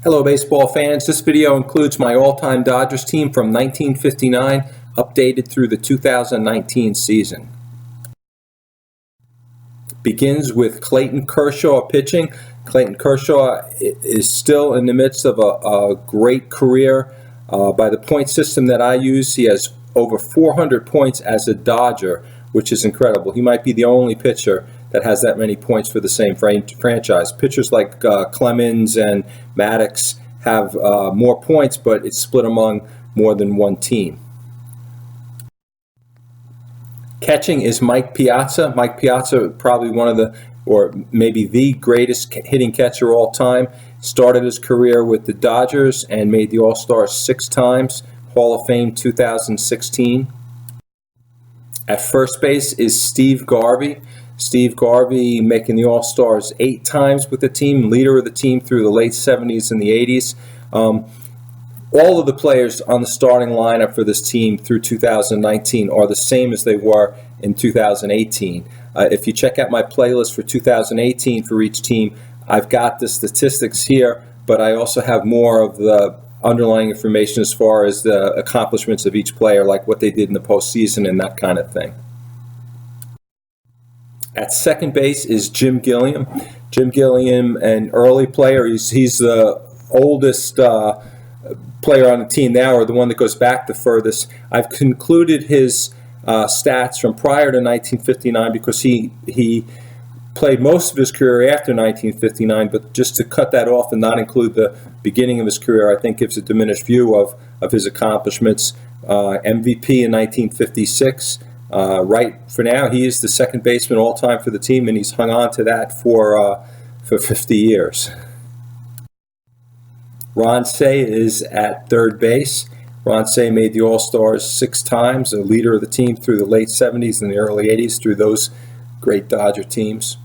Hello baseball fans, this video includes my all-time Dodgers team from 1959 updated through the 2019 season. Begins with Clayton Kershaw pitching. Clayton Kershaw is still in the midst of a great career. By the point system that I use, he has over 400 points as a Dodger, which is incredible. He might be the only pitcher that has that many points for the same franchise. Pitchers like Clemens and Maddox have more points, but it's split among more than one team. Catching is Mike Piazza. Mike Piazza, probably one of the, or maybe the greatest hitting catcher all time. Started his career with the Dodgers and made the All-Stars 6 times. Hall of Fame 2016. At first base is Steve Garvey. Steve Garvey making the All-Stars 8 times with the team, leader of the team through the late 70s and the 80s. All of the players on the starting lineup for this team through 2019 are the same as they were in 2018. If you check out my playlist for 2018 for each team, I've got the statistics here, but I also have more of the underlying information as far as the accomplishments of each player, like what they did in the postseason and that kind of thing. At second base is Jim Gilliam. Jim Gilliam, an early player. He's the oldest player on the team now, or the one that goes back the furthest. I've concluded his stats from prior to 1959 because he played most of his career after 1959, but just to cut that off and not include the beginning of his career, I think gives a diminished view of his accomplishments. MVP in 1956. Right for now, he is the second baseman all time for the team, and he's hung on to that for 50 years. Ron Cey is at third base. Ron Cey made the All-Stars 6 times, a leader of the team through the late 70s and the early 80s through those great Dodger teams.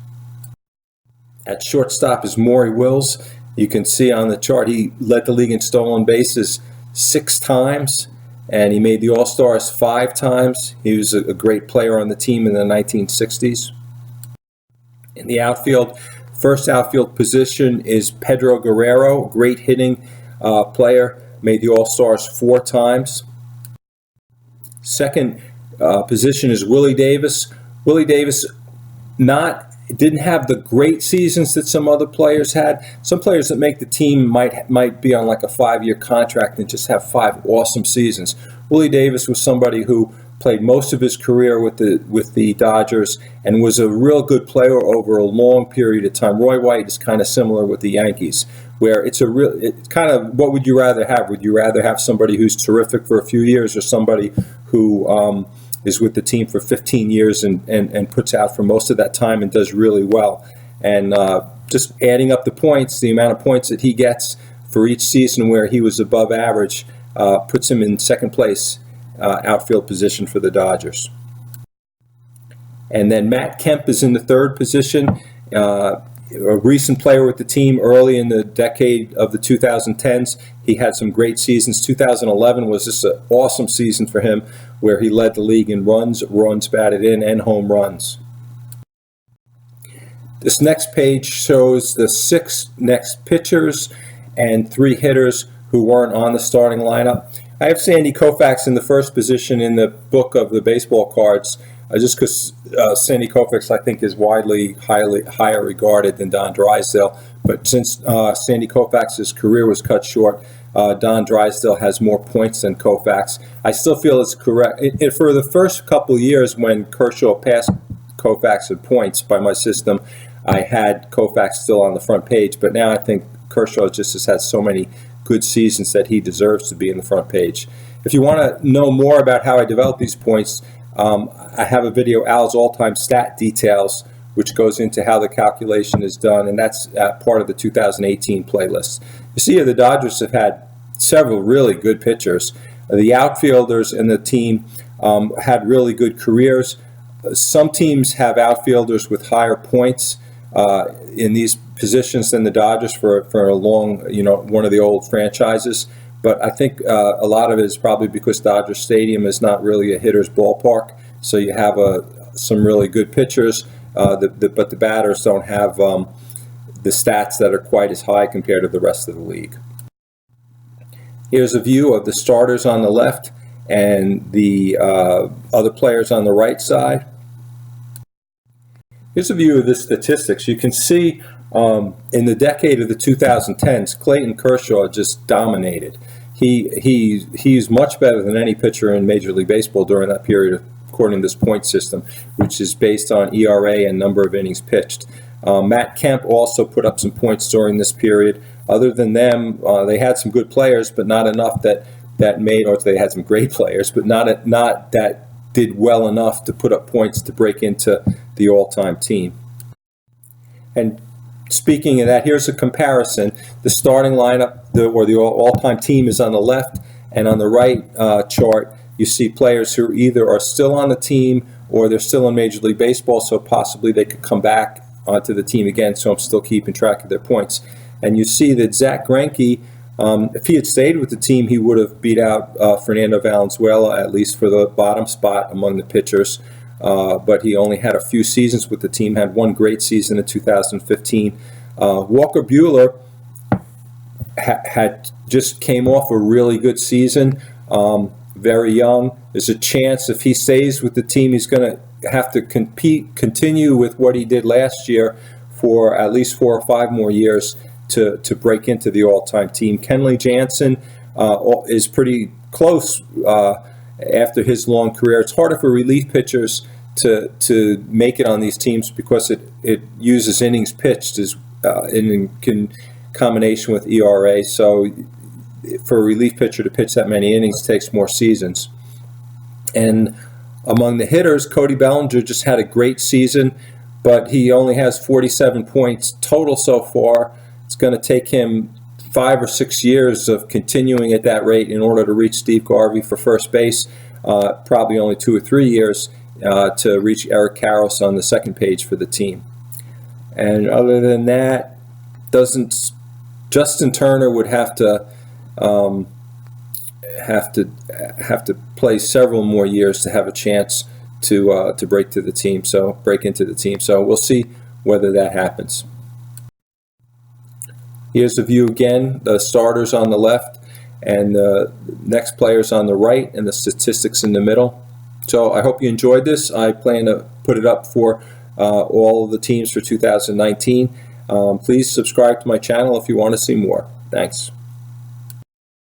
At shortstop is Maury Wills. You can see on the chart he led the league in stolen bases 6 times. And he made the All-Stars 5 times. He was a great player on the team in the 1960s. In the outfield, first outfield position is Pedro Guerrero, great hitting player, made the All-Stars 4 times. Second position is Willie Davis. Willie Davis didn't have the great seasons that some other players had. Some players that make the team might be on like a 5-year contract and just have 5 awesome seasons. Willie Davis was somebody who played most of his career with the Dodgers and was a real good player over a long period of time. Roy White is kind of similar with the Yankees, where it's kind of, what would you rather have? Would you rather have somebody who's terrific for a few years or somebody who is with the team for 15 years and puts out for most of that time and does really well? And just adding up the points, the amount of points that he gets for each season where he was above average puts him in second place outfield position for the Dodgers. And then Matt Kemp is in the third position, a recent player with the team early in the decade of the 2010s. He had some great seasons. 2011 was just an awesome season for him, where he led the league in runs batted in, and home runs. This next page shows the 6 next pitchers and 3 hitters who weren't on the starting lineup. I have Sandy Koufax in the first position in the book of the baseball cards, just because Sandy Koufax, I think, is higher regarded than Don Drysdale. But since Sandy Koufax's career was cut short, Don Drysdale has more points than Koufax. I still feel it's correct. For the first couple of years when Kershaw passed Koufax in points by my system, I had Koufax still on the front page. But now I think Kershaw just has had so many good seasons that he deserves to be in the front page. If you want to know more about how I develop these points, I have a video, Al's all-time stat details, which goes into how the calculation is done, and that's part of the 2018 playlist. You see here the Dodgers have had several really good pitchers. The outfielders in the team had really good careers. Some teams have outfielders with higher points in these positions than the Dodgers for a long, one of the old franchises. But I think a lot of it is probably because Dodger Stadium is not really a hitter's ballpark. So you have some really good pitchers, but the batters don't have the stats that are quite as high compared to the rest of the league. Here's a view of the starters on the left and the other players on the right side. Here's a view of the statistics. You can see in the decade of the 2010s, Clayton Kershaw just dominated. He's much better than any pitcher in Major League Baseball during that period, according to this point system, which is based on ERA and number of innings pitched. Matt Kemp also put up some points during this period. Other than them, they had some good players, but not enough that made, or they had some great players, but not that did well enough to put up points to break into the all-time team. And speaking of that, here's a comparison. The starting lineup, or the all-time team, is on the left, and on the right chart, you see players who either are still on the team or they're still in Major League Baseball, so possibly they could come back onto the team again, so I'm still keeping track of their points. And you see that Zack Greinke, if he had stayed with the team, he would have beat out Fernando Valenzuela, at least for the bottom spot among the pitchers. But he only had a few seasons with the team, had one great season in 2015. Walker Buehler had just came off a really good season, very young. There's a chance if he stays with the team, he's going to have to continue with what he did last year for at least 4 or 5 more years to break into the all-time team. Kenley Jansen is pretty close after his long career. It's harder for relief pitchers to make it on these teams because it uses innings pitched as in combination with ERA. So for a relief pitcher to pitch that many innings takes more seasons. And among the hitters, Cody Bellinger just had a great season, but he only has 47 points total so far. It's going to take him 5 or 6 years of continuing at that rate in order to reach Steve Garvey for first base. Probably only 2 or 3 years to reach Eric Karros on the second page for the team. And other than that, Justin Turner would have to play several more years to have a chance to break into the team. So we'll see whether that happens. Here's the view again, the starters on the left and the next players on the right and the statistics in the middle. So I hope you enjoyed this. I plan to put it up for all of the teams for 2019. Please subscribe to my channel if you want to see more. Thanks.